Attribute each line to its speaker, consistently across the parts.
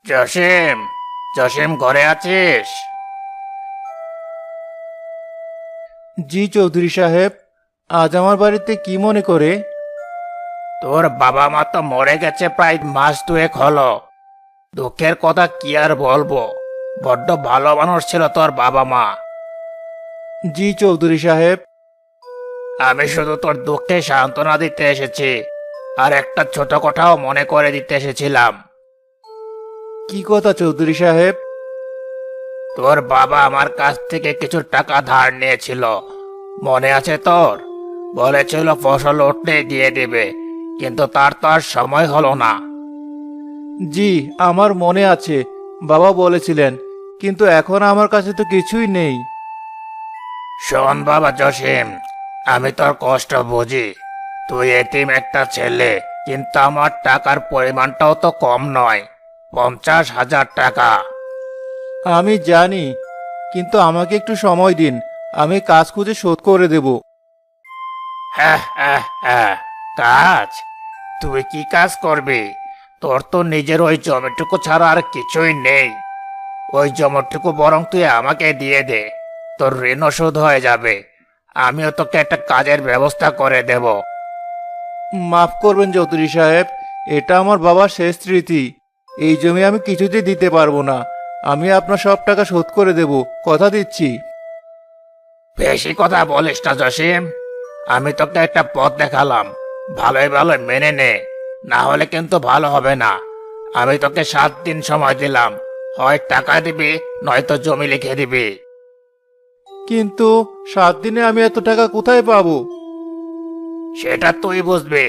Speaker 1: জসিম, জসিম ঘরে আছিস?
Speaker 2: জি চৌধুরী সাহেব, আজ আমার বাড়িতে কি মনে করে?
Speaker 1: তোর বাবা মা তো মরে গেছে প্রায় মাস দুয়েক হলো। দুঃখের কথা কি আর বলবো, বড্ড ভালো মানুষ ছিল তোর বাবা মা।
Speaker 2: জি চৌধুরী সাহেব।
Speaker 1: আমি শুধু তোর দুঃখে সান্ত্বনা দিতে এসেছি, আর একটা ছোট কথাও মনে করে দিতে এসেছিলাম।
Speaker 2: কি কথা চৌধুরী সাহেব?
Speaker 1: তোর বাবা আমার কাছ থেকে কিছু টাকা ধার নিয়েছিল, মনে আছে তোর? বলেছিল ফসল উঠলে দিয়ে দেবে, কিন্তু তার তো আর সময় হলো না।
Speaker 2: জি আমার মনে আছে, বাবা বলেছিলেন, কিন্তু এখন আমার কাছে তো কিছুই নেই।
Speaker 1: শোন বাবা জসিম, আমি তোর কষ্ট বুঝি। তুই এতিম একটা ছেলে, কিন্তু আমার টাকার পরিমাণটাও তো কম নয়, 50,000 টাকা।
Speaker 2: আমি জানি, কিন্তু আমাকে একটু সময় দিন, আমি কাজ খুঁজে শোধ করে দেব।
Speaker 1: হ্যাঁ হ্যাঁ হ্যাঁ, কাজ? তুই কি কাজ করবি? তোর তো নিজের ওই জমিটুকু ছাড়া আর কিছুই নেই। ওই জমিটুকু বরং তুই আমাকে দিয়ে দে, তোর ঋণও শোধ হয়ে যাবে। আমিও তোকে একটা কাজের ব্যবস্থা করে দেব।
Speaker 2: মাফ করবেন চৌধুরী সাহেব, এটা আমার বাবার শেষ স্মৃতি। এই জমি আমি কিছুতেই দিতে পারবো না। আমি আপনার সব টাকা শোধ করে দেব, কথা দিচ্ছি।
Speaker 1: বেশি কথা বলিস না জসিম, আমি তোকে একটা পথ দেখালাম, ভালোই ভালোই মেনে নে, না হলে কিন্তু ভালো হবে না। আমি তোকে 7 দিন সময় দিলাম, হয় টাকা দিবি নয়তো জমি লিখে দিবি।
Speaker 2: কিন্তু 7 দিনে আমি এত টাকা কোথায় পাবো?
Speaker 1: সেটা তুই বুঝবি।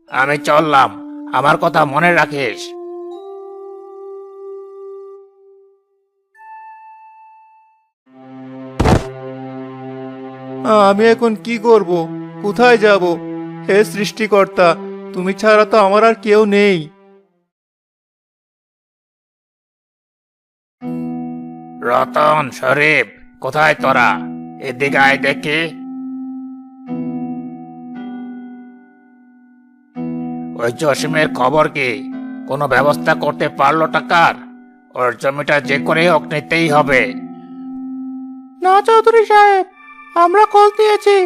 Speaker 1: আমি চললাম, আমার কথা মনে রাখিস।
Speaker 2: আমি এখন কি করব? কোথায় যাব? হে সৃষ্টিকর্তা, তুমি ছাড়া তো আমার আর কেউ নেই।
Speaker 1: রতন, শরীফ, কোথায় তোরা? এদিকে আয় দেখি। ওই জসিমের খবর কি? কোনো ব্যবস্থা করতে পারলো টাকার? ওর জমিটা যে করে হোক নিতেই হবে।
Speaker 2: না চৌধুরী সাহেব, আমরা কল দিয়েছি,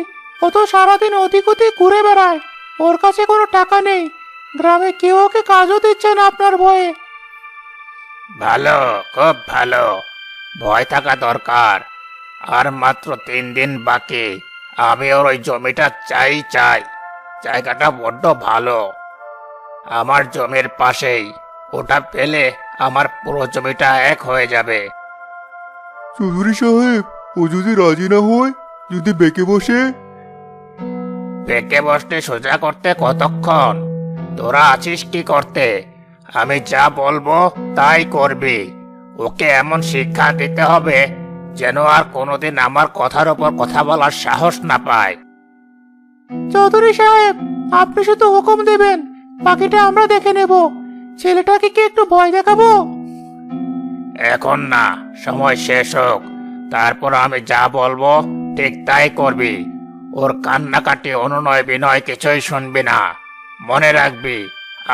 Speaker 2: ও তো সারাদিন ওদিক ওদিক ঘুরে বেড়ায়। ওর কাছে কোনো টাকা নেই, গ্রামে কেউ ওকে কাজও দিচ্ছে না আপনার ভয়ে।
Speaker 1: ভালো, খুব ভালো। ভয় থাকা দরকার। আর মাত্র 3 দিন বাকি। আমি ওর ওই জমিটা চাই চাই। জায়গাটা বড্ড ভালো, আমার জমির পাশেই। ওটা পেলে আমার পুরো জমিটা এক হয়ে যাবে।
Speaker 2: চৌধুরী সাহেব, ও যদি রাজি না হয়, যদি বেঁকে বসে?
Speaker 1: বেঁকে বসতে সোজা করতে কতক্ষণ? তোরা আছিস কি করতে? আমি যা বলবো তাই করবি। ওকে এমন শিক্ষা দিতে হবে যেন আর কোনোদিন আমার কথার ওপর কথা বলার সাহস না পায়।
Speaker 2: চৌধুরী সাহেব, আপনি শুধু হুকুম দেবেন, বাকিটা আমরা দেখে নেব। ছেলেটাকে কি একটু ভয় দেখাবো?
Speaker 1: এখন না, সময় শেষ হোক, তারপর আমি যা বলবো ঠিক তাই করবি। ওর কান্নাকাটি অনুনয় বিনয় কিছুই শুনবি না। মনে রাখবি,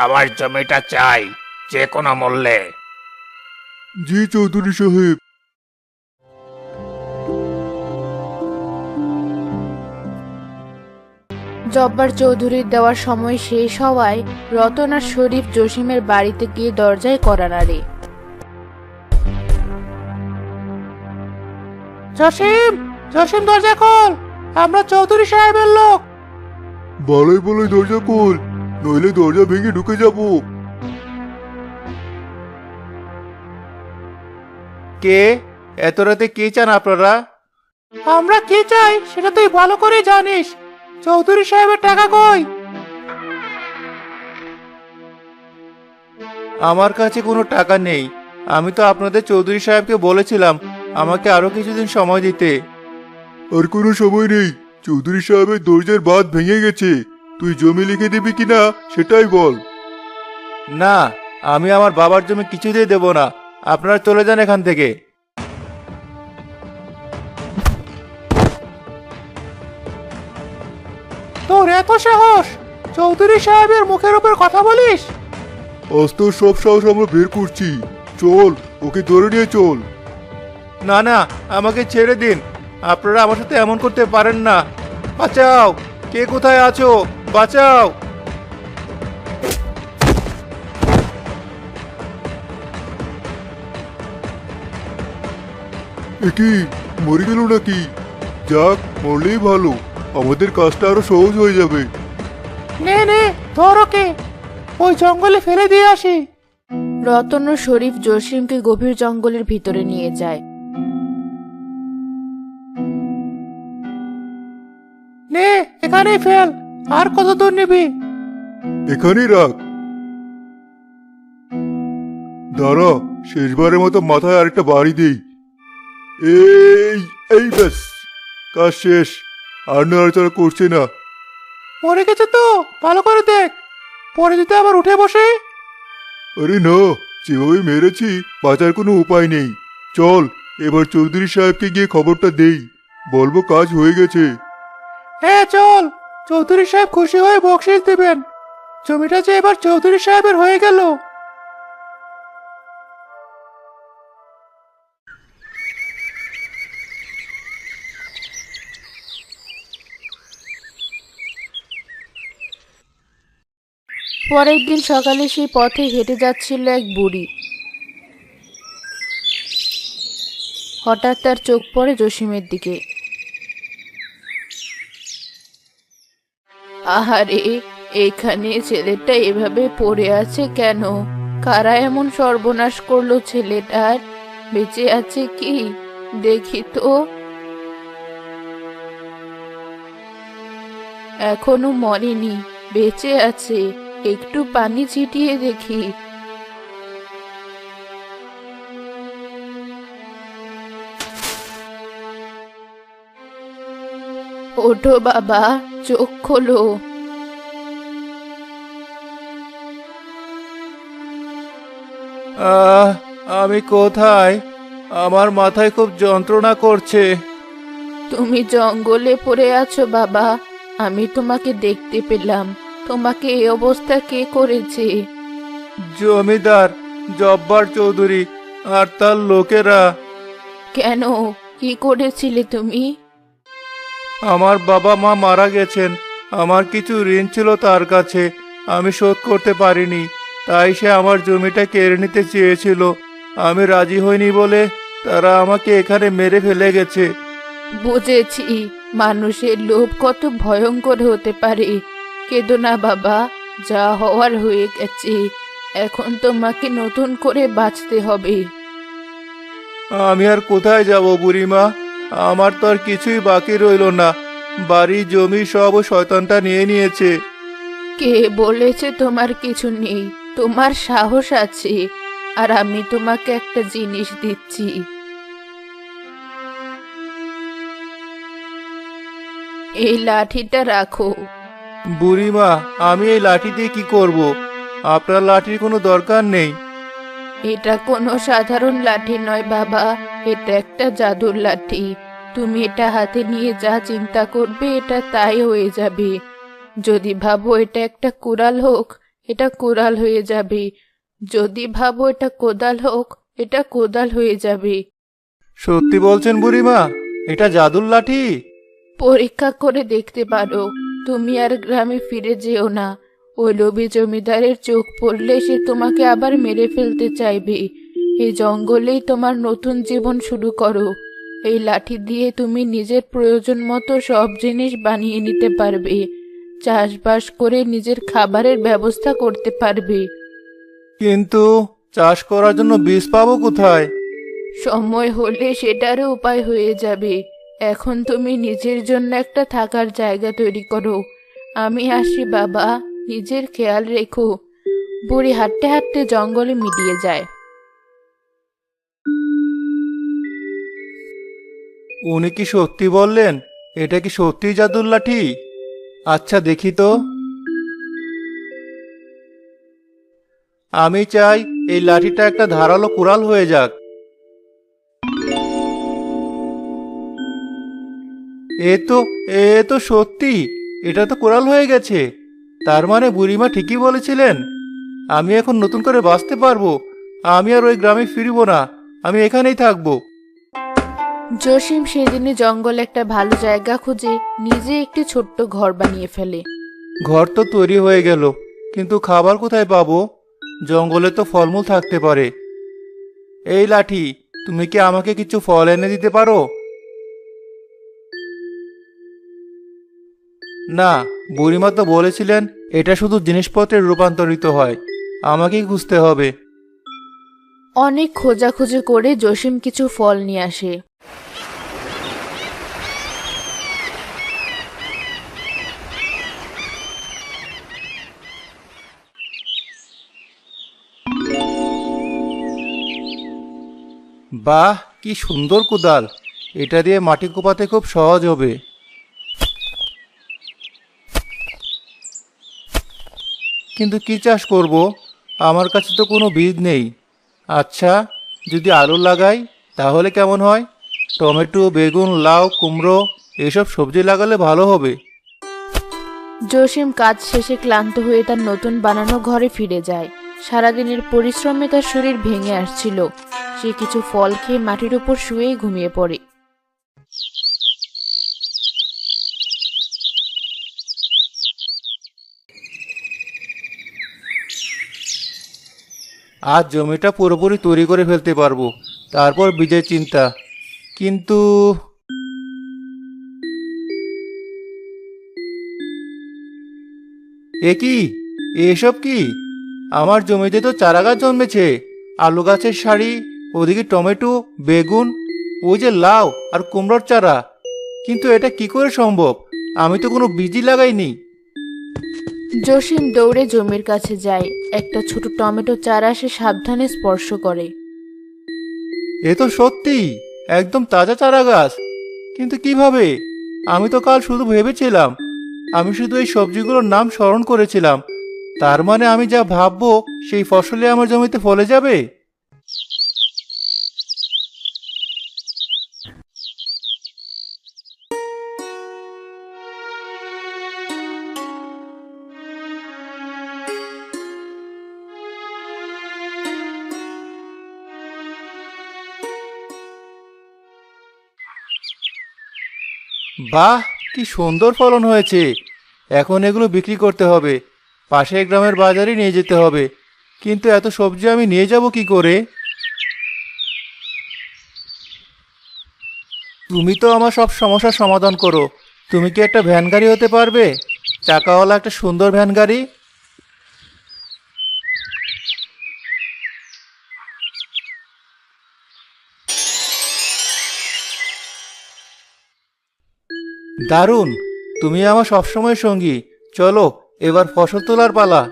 Speaker 1: আমার জমিটা চাই, যে কোনো মূল্যে।
Speaker 2: জি চৌধুরী সাহেব।
Speaker 3: জব্বার চৌধুরীর দেওয়ার সময় শেষ হওয়ায় রতন আর শরীফ জসিমের বাড়িতে গিয়ে দরজায় কড়া নাড়ে।
Speaker 2: জসিম, জসিম দরজা খোল, আমরা চৌধুরী সাহেবের লোক।
Speaker 4: ভালোই ভালোই দরজা খোল, নইলে দরজা ভেঙে ঢুকে যাব।
Speaker 2: কে? এত রাতে কি চান আপনারা? আমরা কি চাই সেটা তুই ভালো করে জানিস। চৌধুরী সাহেবের টাকা কই? আমার কাছে কোনো টাকা নেই। আমি তো আপনাদের চৌধুরী সাহেবকে বলেছিলাম আমাকে আরো কিছুদিন সময় দিতে।
Speaker 4: আর কোনো সময় নেই, চৌধুরী সাহেবের দরজার বাঁধ ভেঙে গেছে। তুই জমি লিখে দিবি কিনা সেটাই বল।
Speaker 2: না, আমি আমার বাবার জমি কিছুতেই দেব না। আপনারা চলে যান এখান থেকে। তোর এত সাহস, চৌধুরী সাহেবের মুখের উপর কথা বলিস?
Speaker 4: আজ তোর সব সাহস আমরা বের করছি। চল, ওকে ধরে নিয়ে চল।
Speaker 2: না না, আমাকে ছেড়ে দিন। আপনারা আমার সাথে এমন করতে পারেন না। বাঁচাও, কে কোথায় আছো? বাঁচাও।
Speaker 4: এ কি, মরে গেল নাকি? যাক, মরলেই ভালো, আমাদের কাজটা আরো সহজ হয়ে যাবে।
Speaker 2: নে নে, ধর ওকে, ওই জঙ্গলে ফেলে দিয়ে আসি।
Speaker 3: রতন ও শরীফ জসিমকে গভীর জঙ্গলের ভিতরে নিয়ে যায়।
Speaker 2: নে, এখানেই ফেল। আর কত দূর নিবি?
Speaker 4: এখানেই রাখ। দাঁড়া, শেষবারের মতো মাথায় আরেকটা বাড়ি দেই। এই এই ব্যাস, কাজ শেষ। আর নড়াচড়া করছে না।
Speaker 2: মরে গেছে তো, ভালো করে দেখ। পরে যদি আবার উঠে বসে।
Speaker 4: আরে না, যেভাবে মেরেছি বাঁচার কোনো উপায় নেই। চল, এবার চৌধুরী সাহেবকে গিয়ে খবরটা দেই, বলবো কাজ হয়ে গেছে।
Speaker 2: হ্যাঁ চল, চৌধুরী সাহেব খুশি হয়ে বকশিস দেবেন। জমিটা যে এবার চৌধুরী সাহেবের হয়ে গেল।
Speaker 3: পরের দিন সকালে সেই পথে হেঁটে যাচ্ছিল এক বুড়ি। হঠাৎ তার চোখ পড়ে জসিমের দিকে। আহারে, এখানে ছেলেটা এভাবে পড়ে আছে কেন? কারা এমন সর্বনাশ করলো ছেলেটার? বেঁচে আছে কি? দেখি তো। এখনো মরেনি, বেঁচে আছে। একটু পানি ছিটিয়ে দেখি। ওঠো বাবা, চোখ খোলো।
Speaker 2: আমি কোথায়? আমার মাথায় খুব যন্ত্রণা করছে।
Speaker 3: তুমি জঙ্গলে পড়ে আছো বাবা। আমি তোমাকে দেখতে পেলাম। তোমাকে এই অবস্থা কে করেছে?
Speaker 2: জমিদার জব্বার চৌধুরী আর তার লোকেরা।
Speaker 3: কেন, কি করেছিলে তুমি?
Speaker 2: আমার বাবা মা মারা গেছেন। আমার কিছু ঋণ ছিল তার কাছে, আমি শোধ করতে পারিনি। তাই সে আমার জমিটা কেড়ে নিতে চেয়েছিল। আমি রাজি হইনি বলে তারা আমাকে এখানে মেরে ফেলে গেছে।
Speaker 3: বুঝেছি, মানুষের লোভ কত ভয়ঙ্কর হতে পারে। কেঁদো না বাবা, যা হওয়ার হয়ে গেছে। এখন তোমাকে নতুন করে বাঁচতে হবে।
Speaker 2: আমি আর কোথায় যাব বুড়িমা? আমার তো আর কিছুই বাকি রইল না। বাড়ি জমি সব ওই শয়তানটা নিয়ে নিয়েছে।
Speaker 3: কে বলেছে তোমার কিছু নেই? তোমার সাহস আছে। আর আমি তোমাকে একটা জিনিস দিচ্ছি। এই লাঠিটা রাখো।
Speaker 2: বুড়িমা, আমি এই লাঠি দিয়ে কি করব? আপনার লাঠির কোনো দরকার নেই।
Speaker 3: এটা কোনো সাধারণ লাঠি নয় বাবা, এটা একটা জাদুর লাঠি। তুমি এটা হাতে নিয়ে যা চিন্তা করবে এটা তাই হয়ে যাবে। যদি ভাবো এটা একটা কুড়াল হোক, এটা কুড়াল হয়ে যাবে। যদি ভাবো এটা কোদাল হোক, এটা কোদাল হয়ে যাবে।
Speaker 2: সত্যি বলছেন বুড়িমা? এটা জাদুর লাঠি?
Speaker 3: পরীক্ষা করে দেখতে পারো। তুমি আর গ্রামে ফিরে যেও না। ওই লোভী জমিদারের চোখ পড়লে সে তোমাকে আবার মেরে ফেলতে চাইবে। এই জঙ্গলেই তোমার নতুন জীবন শুরু করো। এই লাঠি দিয়ে তুমি নিজের প্রয়োজন মতো সব জিনিস বানিয়ে নিতে পারবে। চাষবাস করে নিজের খাবারের ব্যবস্থা করতে পারবে।
Speaker 2: কিন্তু চাষ করার জন্য বীজ পাবো কোথায়?
Speaker 3: সময় হলে সেটারও উপায় হয়ে যাবে। এখন তুমি নিজের জন্য একটা থাকার জায়গা তৈরি করো। আমি আসি বাবা, নিজের খেয়াল রেখো। বুড়ি হাঁটতে হাঁটতে জঙ্গলে মিলিয়ে যায়।
Speaker 2: উনি কি সত্যি বললেন? এটা কি সত্যি জাদুর লাঠি? আচ্ছা দেখি তো। আমি চাই এই লাঠিটা একটা ধারালো কুড়াল হয়ে যাক। এ তো সত্যি, এটা তো কুড়াল হয়ে গেছে। তার মানে বুড়িমা ঠিকই বলেছিলেন, আমি এখন নতুন করে বাঁচতে পারবো। আমি আর ওই গ্রামে ফিরবো না, আমি এখানেই থাকবো।
Speaker 3: জসিম সেদিনই জঙ্গলে একটা ভালো জায়গা খুঁজে নিজে একটি ছোট্ট ঘর বানিয়ে ফেলে।
Speaker 2: ঘর তো তৈরি হয়ে গেল, কিন্তু খাবার কোথায় পাবো? জঙ্গলে তো ফলমূল থাকতে পারে। এই লাঠি, তুমি কি আমাকে কিছু ফল এনে দিতে পারো? না, বুড়িমা তো বলেছিলেন এটা শুধু জিনিসপত্রে রূপান্তরিত হয়, আমাকেই খুঁজতে হবে।
Speaker 3: অনেক খোঁজাখুঁজি করে জসিম কিছু ফল নিয়ে আসে।
Speaker 2: বাহ, কি সুন্দর কোদাল! এটা দিয়ে মাটি কোপাতে খুব সহজ হবে। কিন্তু কি চাষ করব? আমার কাছে তো কোনো বীজ নেই। আচ্ছা, যদি আলু লাগাই তাহলে কেমন হয়? টমেটো, বেগুন, লাউ, কুমড়ো এসব সবজি লাগালে ভালো হবে।
Speaker 3: জসিম কাজ শেষে ক্লান্ত হয়ে তার নতুন বানানো ঘরে ফিরে যায়। সারাদিনের পরিশ্রমে তার শরীর ভেঙে আসছিল। সে কিছু ফল খেয়ে মাটির উপর শুয়েই ঘুমিয়ে পড়ে।
Speaker 2: আজ জমিটা পুরোপুরি তৈরি করে ফেলতে পারবো, তারপর বীজের চিন্তা। কিন্তু এ কি, এসব কি? আমার জমিতে তো চারা গাছ জন্মেছে, আলু গাছের সারি, ওদিকে টমেটো, বেগুন, ওই যে লাউ আর কুমড়োর চারা। কিন্তু এটা কি করে সম্ভব? আমি তো কোনো বীজই লাগাইনি।
Speaker 3: জসিম দৌড়ে জমির কাছে যায়। একটা ছোট টমেটো চারা সে সাবধানে স্পর্শ করে।
Speaker 2: এ তো সত্যি একদম তাজা চারা গাছ। কিন্তু কিভাবে? আমি তো কাল শুধু ভেবেছিলাম, আমি শুধু এই সবজিগুলোর নাম স্মরণ করেছিলাম। তার মানে আমি যা ভাববো সেই ফসলে আমার জমিতে ফলে যাবে। বাহ, কি সুন্দর ফলন হয়েছে! এখন এগুলো বিক্রি করতে হবে, পাশের গ্রামের বাজারে নিয়ে যেতে হবে। কিন্তু এত সবজি আমি নিয়ে যাব কি করে? তুমি তো আমার সব সমস্যার সমাধান করো। তুমি কি একটা ভ্যান গাড়ি হতে পারবে? চাকাওয়ালা একটা সুন্দর ভ্যান গাড়ি। দারুণ, তুমি আমার সবসময় সঙ্গী। চলো, এবার ফসল তোলার পালা।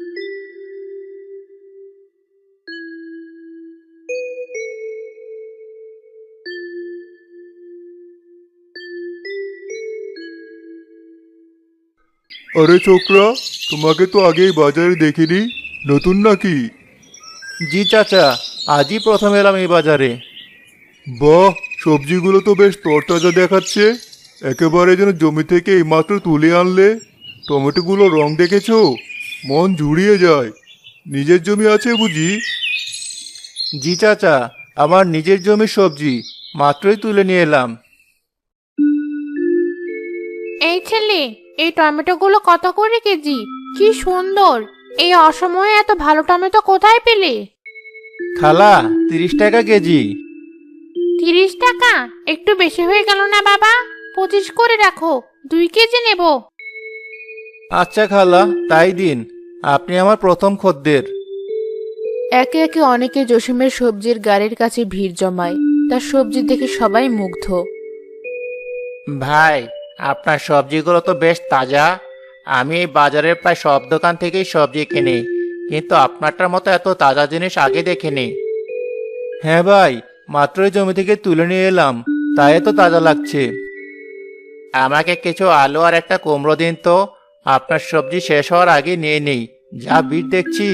Speaker 4: আরে ছোকরা, তোমাকে তো আগেই বাজারে দেখিনি, নতুন নাকি?
Speaker 2: জি চাচা, আজই প্রথম এলাম এই বাজারে।
Speaker 4: বাহ, সবজিগুলো তো বেশ তরতাজা দেখাচ্ছে। একেবারে যেন জমি থেকে এইমাত্র তুলে আনলে। টমেটোগুলো রং দেখেছো? মন জুড়িয়ে যায়। নিজের জমি আছে বুঝি?
Speaker 2: জি চাচা, আমার নিজের জমির সবজি, মাত্রই তুলে নিয়ে এলাম।
Speaker 3: এই ছেলে, এই টমেটোগুলো কত করে কেজি? কি সুন্দর! এই অসময়ে এত ভালো টমেটো কোথায় পেলে?
Speaker 2: খালা, 30 টাকা কেজি।
Speaker 3: 30 টাকা? একটু বেশি হয়ে গেল না বাবা? 25 করে রাখো, 2 কেজি নেব।
Speaker 2: আচ্ছা খালা, তাই দিন। আপনি আমার প্রথম খদ্দের।
Speaker 3: একে একে অনেকে জসিমের সবজির গাড়ির কাছে ভিড় জমায়। তার সবজি দেখে সবাই মুগ্ধ।
Speaker 2: ভাই, আপনার সবজিগুলো তো বেশ তাজা। আমি এই বাজারের প্রায় সব দোকান থেকেই সবজি কিনি, কিন্তু আপনারটার মতো এত তাজা জিনিস আগে দেখিনি। হ্যাঁ ভাই, মাত্রই জমি থেকে তুলে নিয়ে এলাম, তাই এত তাজা লাগছে। আমাকে কিছু আলু আর একটা কুমড়ো দিন তো। আপনার সবজি শেষ হওয়ার আগে নিয়ে নেই, যা ভিড় দেখছি।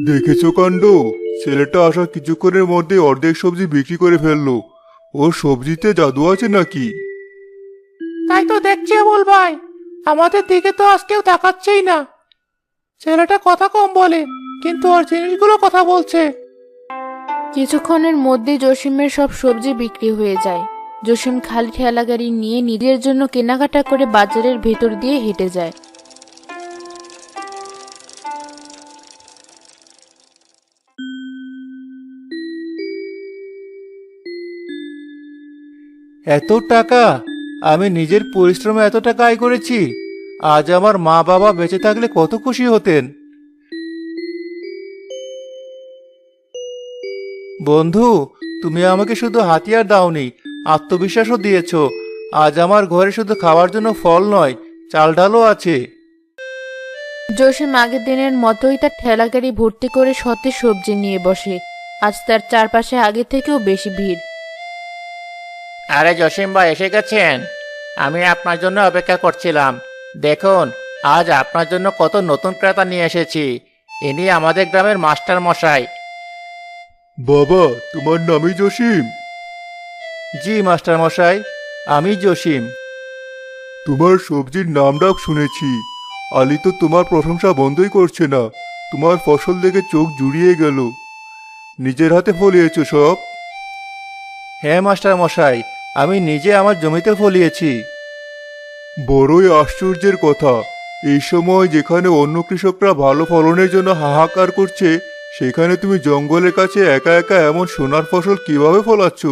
Speaker 4: দেখেছো কাণ্ড! ছেলেটা আসা কিছুক্ষণের মধ্যে অর্ধেক সবজি বিক্রি করে ফেললো। ওর সবজিতে জাদু আছে নাকি?
Speaker 2: তাই তো দেখছি অমল ভাই, আমাদের দিকে তো আজ কেউ তাকাচ্ছেই না। ছেলেটা কথা কম বলে, কিন্তু ওর জিনিসগুলো কথা বলছে।
Speaker 3: কিছুক্ষণের মধ্যে জসিমের সব সবজি বিক্রি হয়ে যায়। জসিম খালি ঠেলা গাড়ি নিয়ে নিজের জন্য কেনাকাটা করে বাজারের ভেতর দিয়ে হেঁটে যায়।
Speaker 2: এত টাকা! আমি নিজের পরিশ্রমে এত টাকা আয় করেছি। আজ আমার মা বাবা বেঁচে থাকলে কত খুশি হতেন। বন্ধু, তুমি আমাকে শুধু হাতিয়ার দাওনি, আত্মবিশ্বাসও দিয়েছো। আজ আমার ঘরে শুধু খাওয়ার জন্য ফল নয়, চাল ডালও আছে।
Speaker 3: জসিম আগের দিনের মতোই তার ঠেলা গাড়ি ভর্তি করে সতেজ সবজি নিয়ে বসে। আজ তার চারপাশে আগে থেকেও বেশি ভিড়।
Speaker 1: আরে জসিম ভাই এসে গেছেন? আমি আপনার জন্য অপেক্ষা করছিলাম। দেখুন, আজ আপনার জন্য কত নতুন ক্রেতা নিয়ে এসেছি। ইনি আমাদের গ্রামের মাস্টার মশাই।
Speaker 4: বাবা, তোমার নামই জসিম?
Speaker 2: জি মাস্টার মশাই, আমি জসিম।
Speaker 4: তোমার সবজির নাম ডাক শুনেছি। আলী তো তোমার প্রশংসা বন্ধই করছে না। তোমার ফসল দেখে চোখ জুড়িয়ে গেল। নিজের হাতে ফলিয়েছো সব?
Speaker 2: হ্যাঁ মাস্টার মশাই, আমি নিজে আমার জমিতে ফলিয়েছি।
Speaker 4: বড়ই আশ্চর্যের কথা। এই সময় যেখানে অন্য কৃষকরা ভালো ফলনের জন্য হাহাকার করছে, সেখানে তুমি জঙ্গলের কাছে একা একা এমন সোনার ফসল কিভাবে ফলাচ্ছ?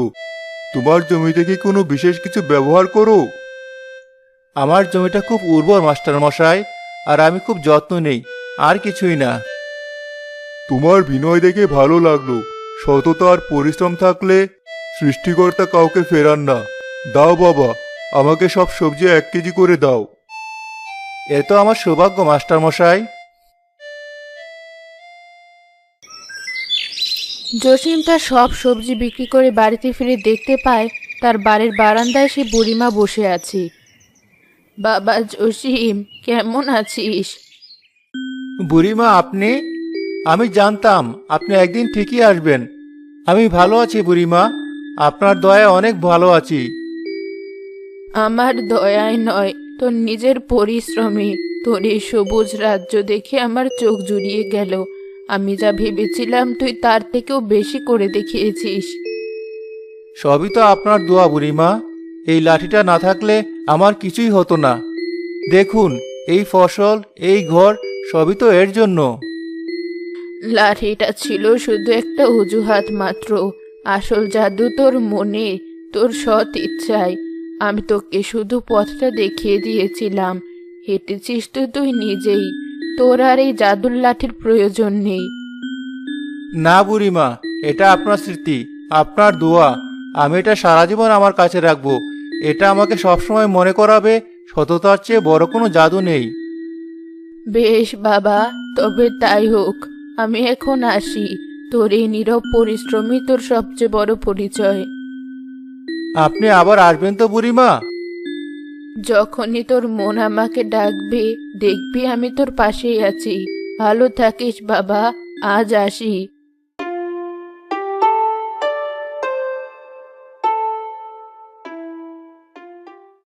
Speaker 4: তোমার জমিতে কি কোনো বিশেষ কিছু ব্যবহার করো?
Speaker 2: আমার জমিটা খুব উর্বর মাস্টার মশাই, আর আমি খুব যত্ন নেই, আর কিছুই না।
Speaker 4: তোমার বিনয় দেখে ভালো লাগলো। সততা আর পরিশ্রম থাকলে সৃষ্টিকর্তা কাউকে ফেরান না। দাও বাবা, আমাকে সব সবজি 1 কেজি করে দাও।
Speaker 2: এ তো আমার সৌভাগ্য মাস্টার মশাই।
Speaker 3: জসিম তার সব সবজি বিক্রি করে বাড়িতে ফিরে দেখতে পায় তার বাড়ির বারান্দায় সে বুড়িমা বসে আছে। বাবা জসিম, কেমন আছিস?
Speaker 2: বুড়িমা, আপনি? আমি জানতাম আপনি একদিন ঠিকই আসবেন। আমি ভালো আছি বুড়িমা, আপনার দয়ায় অনেক ভালো আছি।
Speaker 3: আমার দয়ায় নয়, তোর নিজের পরিশ্রমে। তোর এই সবুজ রাজ্য দেখে আমার চোখ জুড়িয়ে গেল। আমি যা ভেবেছিলাম তুই তার থেকেও বেশি করে দেখিয়েছিস।
Speaker 2: সবই তো আপনার দোয়া বুড়িমা। এই লাঠিটা না থাকলে আমার কিছুই হতো না। দেখুন, এই ফসল, এই ঘর, সবই তো এর জন্য।
Speaker 3: লাঠিটা ছিল শুধু একটা অজুহাত মাত্র। আসল জাদু তোর মনে, তোর সৎ ইচ্ছায়। আমি তোকে শুধু পথটা দেখিয়ে দিয়েছিলাম, হেঁটেছিস তো তুই নিজেই। তোর আর এই জাদুর লাঠির প্রয়োজন নেই।
Speaker 2: না বুড়িমা, এটা আপনার স্মৃতি, আপনার দোয়া। আমি এটা সারা জীবন আমার কাছে রাখবো। এটা আমাকে সবসময় মনে করাবে সততার চেয়ে বড় কোনো জাদু নেই।
Speaker 3: বেশ বাবা, তবে তাই হোক। আমি এখন আসি। তোর এই নীরব পরিশ্রমই তোর সবচেয়ে বড় পরিচয়।
Speaker 2: আপনি আবার আসবেন তো বুড়িমা?
Speaker 3: যখনই তোর মন আমাকে ডাকবে, দেখবি আমি তোর পাশেই আছি। ভালো থাকিস বাবা, আজ আসি।